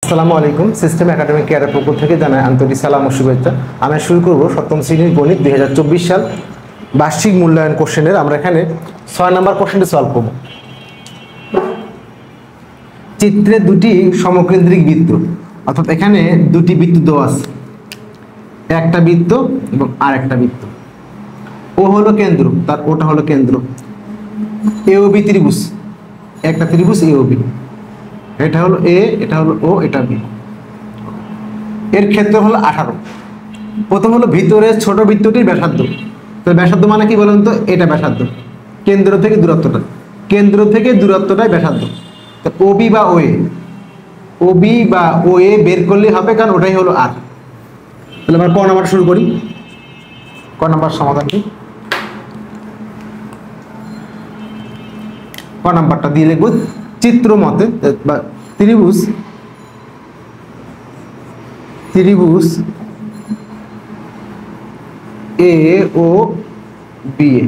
আসসালামু আলাইকুম। System academic কেয়ারের পক্ষ থেকে জানাই আন্তরিক সালাম ও শুভেচ্ছা। আমি শুরু করব সপ্তম শ্রেণীর গণিত 2024 সাল বার্ষিক মূল্যায়ন কোশ্চেনের। আমরা এখানে 6 নম্বর কোশ্চেনটি সলভ করব। চিত্রে দুটি সমকেন্দ্রিক বৃত্ত, অর্থাৎ এখানে দুটি বৃত্ত দেওয়া আছে, একটা বৃত্ত এবং আর একটা বৃত্ত। ও হলো কেন্দ্র, তার ওটা হলো কেন্দ্র। এওবি ত্রিভুজ, একটা ত্রিভুজ এওবি, এটা হলো এ, এটা হলো ও, এটা বি। এর ক্ষেত্র হলো 18। প্রথম হলো ভিতরে ছোট বৃত্তটির ব্যাসার্ধ। তো ব্যাসার্ধ মানে কি বলেন তো? এটা ব্যাসার্ধ, কেন্দ্র থেকে দূরত্বটা, কেন্দ্র থেকে দূরত্বটাই ব্যাসার্ধ। তো ওবি বা ওএ, ওবি বা ওএ বের করলেই হবে, কারণ ওটাই হলো আর। তাহলে আমরা ক নাম্বার শুরু করি। ক নাম্বার সমাধানটি, ক নাম্বারটা দিয়ে লিখব চিত্র মতে বা ত্রিভুজ এ ও বি এ।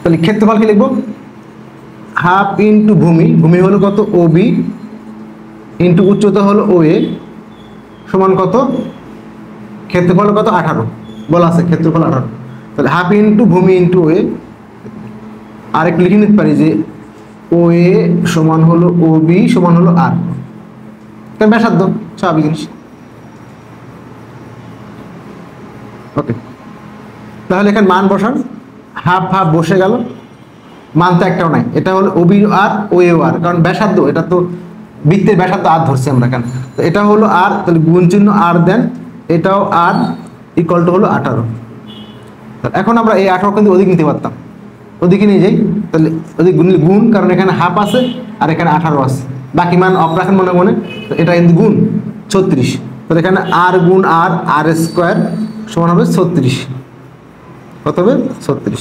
তাহলে ক্ষেত্রফল কি লিখবো? হাফ ইন্টু ভূমি, ভূমি হলো কত? ও বি, ইন্টু উচ্চতা হলো ও এ, সমান কত? ক্ষেত্রফল কত? 18 বলা আছে, ক্ষেত্রফল 18। তাহলে হাফ ইন্টু ভূমি ইন্টু ও এ। আর একটু লিখে নিতে পারি যে ও এ সমান হলো ও বি সমান হলো আর, ব্যাসার্ধ, স্বাভাবিক জিনিস। ওকে, তাহলে এখানে মান বসান, হাফ হাফ বসে গেল, মান তো একটাও নাই। এটা হলো ও বি আর ও এ আর, কারণ ব্যাসার্ধ, এটা তো বৃত্তের ব্যাসার্ধ আর ধরছি আমরা কেন। তো এটা হলো আর, তাহলে গুণ চিহ্ন আর দেন, এটাও আর, ইকুয়াল টু হলো 18। এখন আমরা এই 18 কিন্তু ওদিক নিতে পারতাম, ওদিকে নিয়ে যাই। তাহলে ওদিক গুণ, কারণ এখানে হাফ আছে আর এখানে 18 আছে, বাকি মান অফ রাখেন মনে মনে। তো এটা কিন্তু গুণ 36, তাহলে এখানে আর গুণ আর, আর স্কোয়ার সমান হবে 36। কত হবে? 36।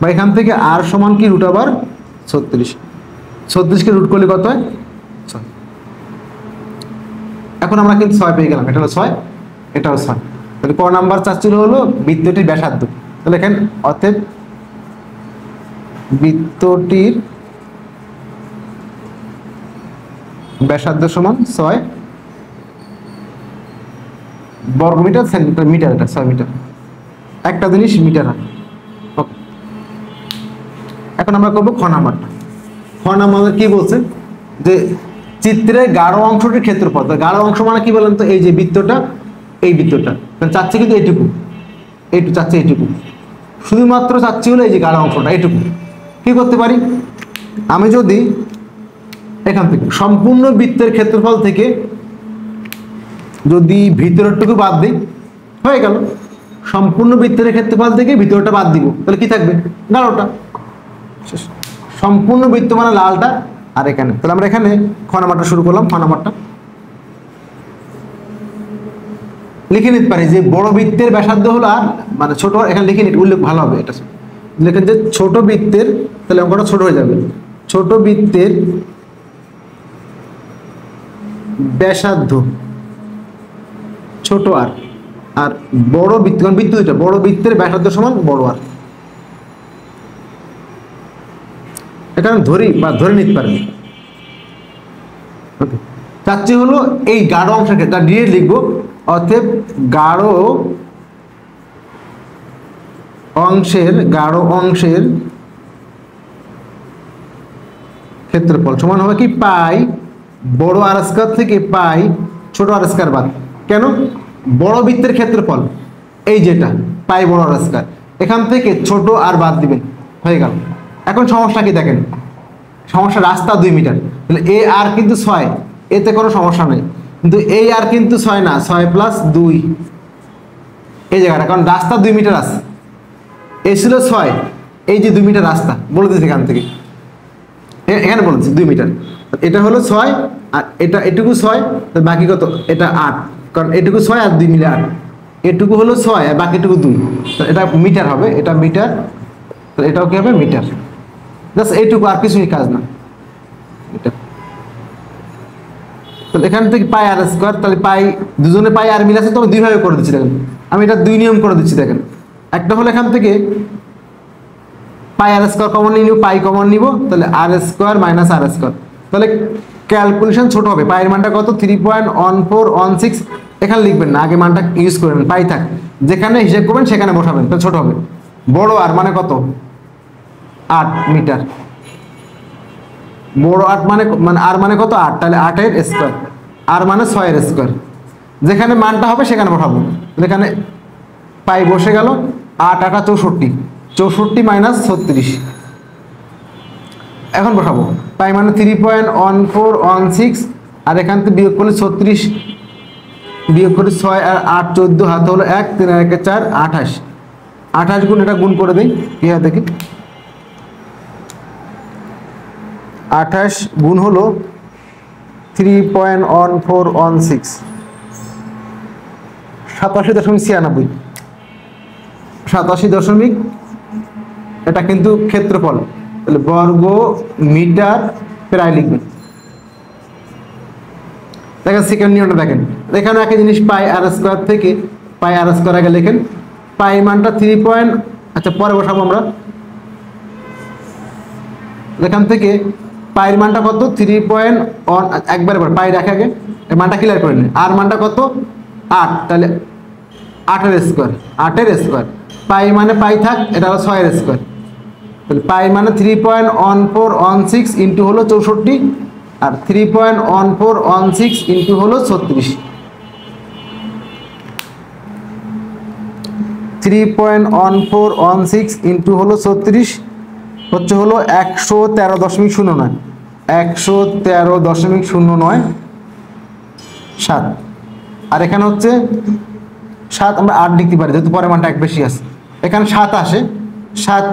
বা এখান থেকে আর সমান কি? রুট আবার 36। 36কে রুট করলে কত হয়? 6। এখন আমরা কিন্তু 6 পেয়ে গেলাম, এটা হলো 6, এটাও 6। তাহলে ক নাম্বার চাচ্ছিল হলো বৃত্তটির ব্যাসার্ধ। তাহলে এখানে অতএব বৃত্তটির ব্যাসার্ধ সমান 6 বর্গমিটার, সেন্টিমিটার, মিটার, এটা 6 মিটার। একটা জিনিস মিটার হয়। ওকে, এখন আমরা করবো খ নাম্বারটা। খ নাম্বার কি বলছে? যে চিত্রের গাঢ় অংশটির ক্ষেত্রফল। গাঢ় অংশ মানে কি বলেন তো? এই যে বৃত্তটা, এই বৃত্তটা চাচ্ছে কিন্তু এইটুকু, এইটুকু চাচ্ছে, এইটুকু শুধুমাত্র চাচ্ছি হলো এই যে গাঢ় অংশটা, এইটুকু। কি করতে পারি? আমি যদি এখান থেকে সম্পূর্ণ বৃত্তের ক্ষেত্রফল থেকে যদি ভিতরেরটুকু বাদ দিই, হয়ে গেল। সম্পূর্ণ বৃত্তের ক্ষেত্রফল থেকে ভিতরটা বাদ দিব, তাহলে কি থাকবে? গাঢ়টা। সম্পূর্ণ বৃত্ত মানে লালটা, আর এখানে। তাহলে আমরা এখানে খ নাম্বারটা শুরু করলাম। খ নাম্বারটা লিখে নিতে পারি যে বড় বৃত্তের ব্যাসার্ধ হলো আর, মানে ছোট, এখানে লিখে নিতে উল্লেখ ভালো হবে। এটা লিখেন যে ছোট বৃত্তের, তাহলে অঙ্কটা ছোট হয়ে যাবে, ছোট বৃত্তের ব্যাসার্ধ ছোট আর, আর বড় বৃত্ত, কারণ বৃত্ত দুইটা, বড় বৃত্তের ব্যাসার্ধ সমান বড় আর। এখানে ধরি বা ধরে নিতে পারবে। ওকে, চাচ্ছি হলো এই গাঢ় অংশকে, তার ডিরেক্ট লিখবো, অতএব গাঢ় অংশের ক্ষেত্রফল সমান হবে কি? পাই বড় আর স্কয়ার থেকে পাই ছোট আর স্কয়ার বাদ। কেন? বড় বৃত্তের ক্ষেত্রফল এই যেটা পাই বড় আর স্কয়ার, এখান থেকে ছোট আর বাদ দিবেন, হয়ে গেল। এখন সমস্যা কি দেখেন? সমস্যা রাস্তা 2 মিটার, তাহলে এ আর কিন্তু 6, এতে কোনো সমস্যা নেই। কিন্তু এই আর কিন্তু 6 না, 6 প্লাস 2 এই জায়গাটা, কারণ রাস্তা 2 মিটার আছে। এ ছিল 6, এই যে 2 মিটার রাস্তা বলে দিয়েছে এখান থেকে, এখানে বলেছে 2 মিটার। এটা হলো 6 আর এটা এটুকু 6, বাকি কত? এটা 8, কারণ এটুকু 6 আর 2 মিলে 8, এটুকু হলো 6 আর বাকিটুকু 2, এটা মিটার হবে, এটা মিটার। তো এটাও কি হবে? মিটার। জাস্ট এইটুকু, আর কিছুই কাজ না এটা। তাহলে এখান থেকে পাই আর স্কয়ার, তাহলে পাই দুজনে পাই আর মিল আছে, তো আমি 2 ভাবে করে দিচ্ছি। দেখেন আমি এটা 2 নিয়ম করে দিচ্ছি। দেখেন একটা হলো এখান থেকে পাই আর স্কয়ার কমন নিব, পাই কমন নিব, তাহলে আর স্কয়ার মাইনাস আর স্কয়ার। তাহলে ক্যালকুলেশন ছোট হবে। পায়ের মানটা কত 3.1416, এখানে লিখবেন না, আগে মানটা ইউজ করবেন, পাই থাক যেখানে হিসেব করবেন সেখানে বসাবেন, তো ছোট হবে। বড় আর মানে কত 8 মিটার, বড় 8 মানে আর মানে কত 8, তাহলে 8 এর স্কয়ার, আর মানে 6 এর স্কয়ার, যেখানে মানটা হবে সেখানে বসাবো। এখানে পাই বসে গেল, 8 8 64, 64 মাইনাস 36, এখন বসাবো পাই মানে 3.1416, আর এখান থেকে বিয়োগ করলে 36, বিয়োগ করে 6 আর 8 14, হাতে হলো 1, 3 আর 1 4, 28, 28 গুণ, এটা গুণ করে দিই কি হয় দেখি, 28 গুণ হলো 3.1416, 87.96, 87 এটা কিন্তু ক্ষেত্রফল, তাহলে বর্গ মিটার প্রায় লিখবেন। দেখেন সেকেন্ড নিয়মটা দেখেন, এখানে একই জিনিস পাই আর স্কয়ার থেকে পাই আর স্কয়ার আগে লেখেন, পাই মানটা 3. আচ্ছা পরে বসাবো আমরা, এখান থেকে পাইয়ের মানটা কত 3. একবারে পাই রাখে আগে, এই মানটা ক্লিয়ার করে নিন। আর মানটা কত 8, তাহলে 8 এর স্কয়ার, 8 এর স্কয়ার, পাই মানে পাই থাক, এটা হলো 6 এর স্কয়ার, তাহলে পাই মানে 3.1416 ইন্টু হলো 64, আর 3.1416 ইন্টু হলো 36, 3.1416 ইন্টু হলো 36 হচ্ছে হলো 113.09, 113.09 আর এখানে হচ্ছে 7, আমরা 8 লিখতে পারি যেহেতু পরের মানটা এক বেশি আছে, এখানে 7 আসে, 7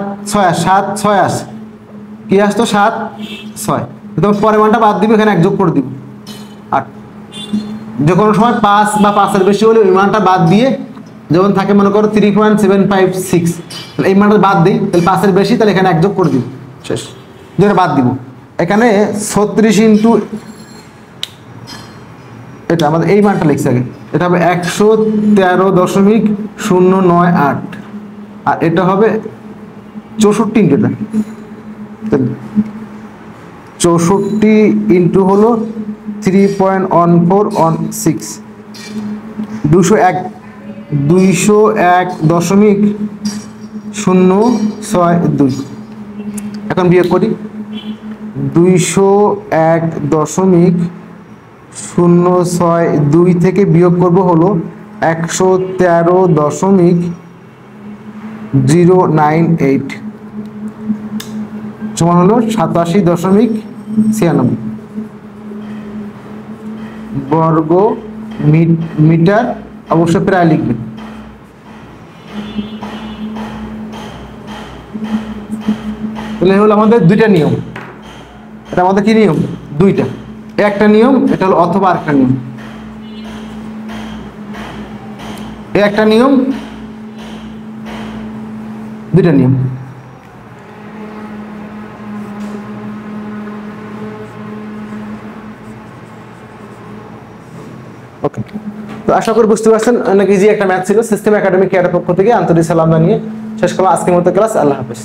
6 আসে, কি আসতো 7 6, তখন পরের মানটা বাদ দিব, এখানে 1 যোগ করে দিব 8, যে কোনো সময় 5 বা 5 এর বেশি হলে ওই মানটা বাদ দিয়ে, যেমন থাকে মনে করো 3.756, তাহলে এই মানটা বাদ দিই, তাহলে 5 এর বেশি, তাহলে এখানে 1 যোগ করে দিব, শেষ, যেটা বাদ দিব। এখানে 36 ইন্টু এটা আমাদের এই মানটা লিখছে আগে, এটা হবে 113.098, আর এটা হবে 64 ইন্টু এটা, 64 ইন্টু হলো 3.1416, 201.062, এখন বিয়োগ করি, 201.062 থেকে বিয়োগ করব হলো 113.098, সমান হলো 87.96 বর্গ মিটার, অবশ্যই প্রায় লিখবেন। তাহলে হলো আমাদের দুইটা নিয়ম, এটা আমাদের কি নিয়ম দুইটা, একটা নিয়ম এটা হলো অথবা আরেকটা নিয়ম, একটা নিয়ম দুইটা নিয়ম। ওকে, তো আশা করি বুঝতে পারছেন, অনেক ইজি একটা ম্যাথ ছিল। সিস্টেম একাডেমি কেয়ারের পক্ষ থেকে আন্তরিক সালাম জানিয়ে শেষ করলাম আজকের মতো ক্লাস। আল্লাহ হাফেজ।